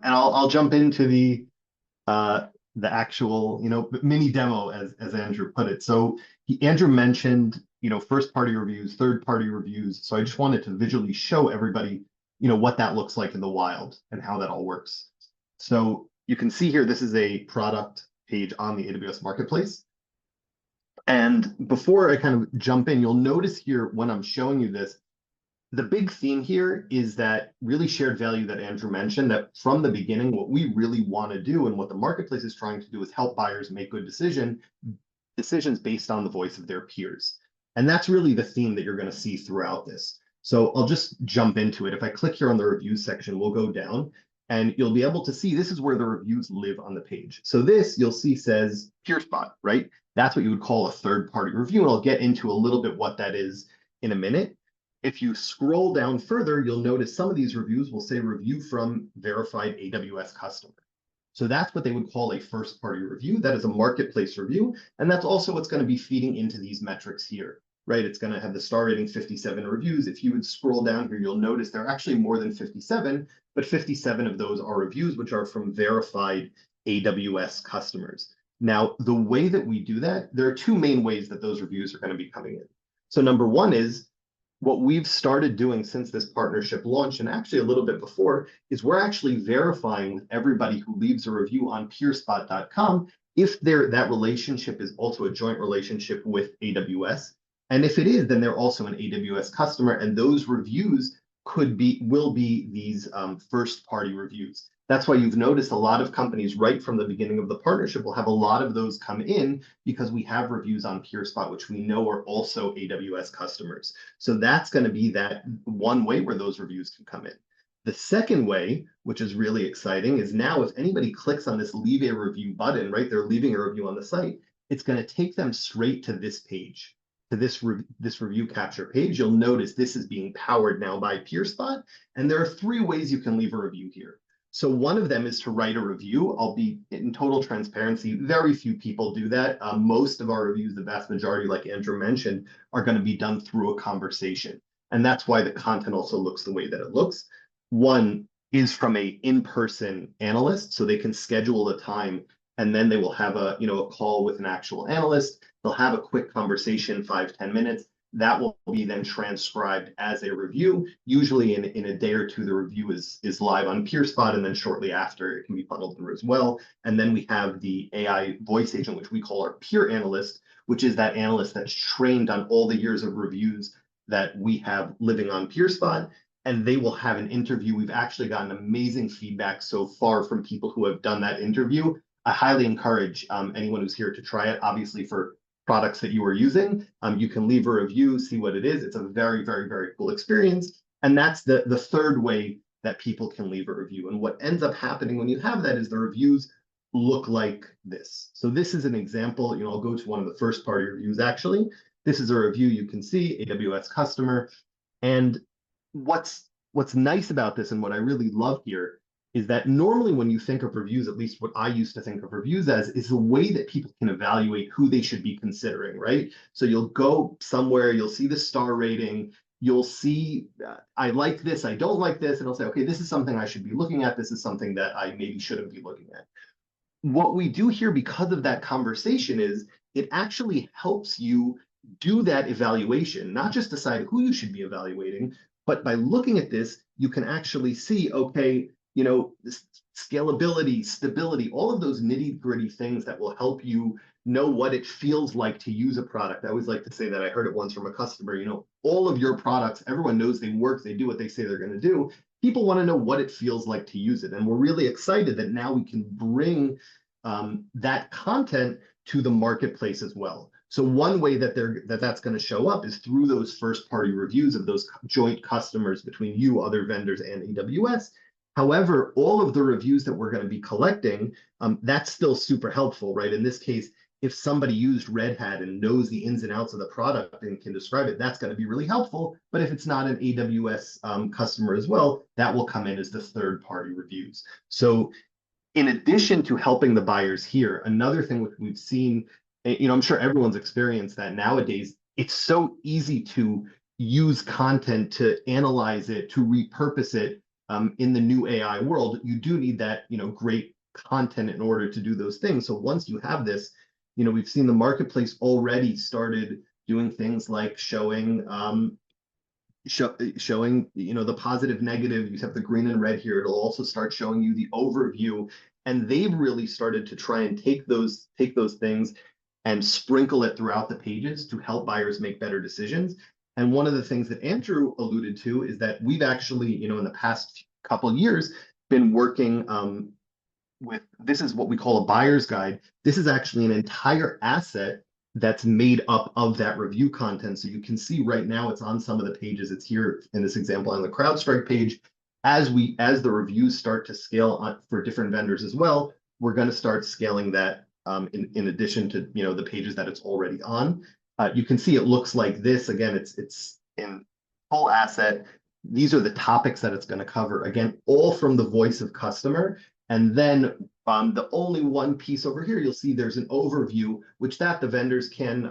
And I'll jump into the actual, mini demo as Andrew put it. So Andrew mentioned, first party reviews, third party reviews. So I just wanted to visually show everybody, what that looks like in the wild and how that all works. So you can see here, this is a product page on the AWS Marketplace. And before I kind of jump in, you'll notice here when I'm showing you this, the big theme here is that really shared value that Andrew mentioned, that from the beginning, what we really want to do and what the marketplace is trying to do is help buyers make good decisions based on the voice of their peers. And that's really the theme that you're going to see throughout this. So I'll just jump into it. If I click here on the reviews section, we'll go down and you'll be able to see this is where the reviews live on the page. So this you'll see says PeerSpot, right? That's what you would call a third-party review. And I'll get into a little bit what that is in a minute. If you scroll down further, you'll notice some of these reviews will say review from verified AWS customer. So that's what they would call a first-party review. That is a marketplace review. And that's also what's going to be feeding into these metrics here, right? It's going to have the star rating 57 reviews. If you would scroll down here, you'll notice there are actually more than 57, but 57 of those are reviews, which are from verified AWS customers. Now, the way that we do that, there are two main ways that those reviews are going to be coming in. So number one is what we've started doing since this partnership launched, and actually a little bit before, is we're actually verifying with everybody who leaves a review on PeerSpot.com if that relationship is also a joint relationship with AWS. And if it is, then they're also an AWS customer, and those reviews will be these first-party reviews. That's why you've noticed a lot of companies right from the beginning of the partnership will have a lot of those come in because we have reviews on PeerSpot, which we know are also AWS customers. So that's going to be that one way where those reviews can come in. The second way, which is really exciting, is now if anybody clicks on this leave a review button, right, they're leaving a review on the site, it's going to take them straight to this page, to this review capture page. You'll notice this is being powered now by PeerSpot, and there are three ways you can leave a review here. So one of them is to write a review. I'll be in total transparency. Very few people do that. Most of our reviews, the vast majority, like Andrew mentioned, are going to be done through a conversation. And that's why the content also looks the way that it looks. One is from a in-person analyst, so they can schedule a time and then they will have a call with an actual analyst. They'll have a quick conversation, 5-10 minutes. That will be then transcribed as a review. Usually in a day or two, the review is live on PeerSpot, and then shortly after, it can be funneled through as well. And then we have the AI voice agent, which we call our peer analyst, which is that analyst that's trained on all the years of reviews that we have living on PeerSpot. And they will have an interview. We've actually gotten amazing feedback so far from people who have done that interview. I highly encourage anyone who's here to try it. Obviously, for products that you are using, you can leave a review, see what it is. It's a very, very, very cool experience. And that's the third way that people can leave a review. And what ends up happening when you have that is the reviews look like this. So this is an example. I'll go to one of the first party reviews actually. This is a review you can see, AWS customer. And what's nice about this and what I really love here is that normally when you think of reviews, at least what I used to think of reviews as, is a way that people can evaluate who they should be considering, right? So you'll go somewhere, you'll see the star rating, you'll see, I like this, I don't like this, and I'll say, okay, this is something I should be looking at, this is something that I maybe shouldn't be looking at. What we do here because of that conversation is it actually helps you do that evaluation, not just decide who you should be evaluating, but by looking at this, you can actually see, okay, scalability, stability, all of those nitty-gritty things that will help you know what it feels like to use a product. I always like to say that I heard it once from a customer, all of your products, everyone knows they work, they do what they say they're going to do. People want to know what it feels like to use it. And we're really excited that now we can bring that content to the marketplace as well. So one way that that's going to show up is through those first-party reviews of those joint customers between you, other vendors, and AWS. However, all of the reviews that we're going to be collecting, that's still super helpful, right? In this case, if somebody used Red Hat and knows the ins and outs of the product and can describe it, that's going to be really helpful. But if it's not an AWS customer as well, that will come in as the third-party reviews. So in addition to helping the buyers here, another thing which we've seen, I'm sure everyone's experienced that nowadays, it's so easy to use content, to analyze it, to repurpose it in the new AI world, you do need that, great content in order to do those things. So once you have this, we've seen the marketplace already started doing things like showing the positive, negative. You have the green and red here. It'll also start showing you the overview, and they've really started to try and take those things and sprinkle it throughout the pages to help buyers make better decisions. And one of the things that Andrew alluded to is that we've actually, in the past couple of years, been working with, this is what we call a buyer's guide. This is actually an entire asset that's made up of that review content. So you can see right now it's on some of the pages. It's here in this example on the CrowdStrike page. As the reviews start to scale on for different vendors as well, we're going to start scaling that in addition to the pages that it's already on. You can see it looks like this. Again, it's in full asset. These are the topics that it's going to cover. Again, all from the voice of customer. And then the only one piece over here, you'll see there's an overview, which the vendors can,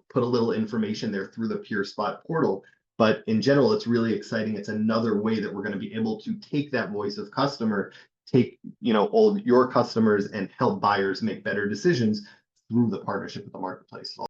put a little information there through the PeerSpot portal. But in general, it's really exciting. It's another way that we're going to be able to take that voice of customer, take, all of your customers and help buyers make better decisions through the partnership with the marketplace.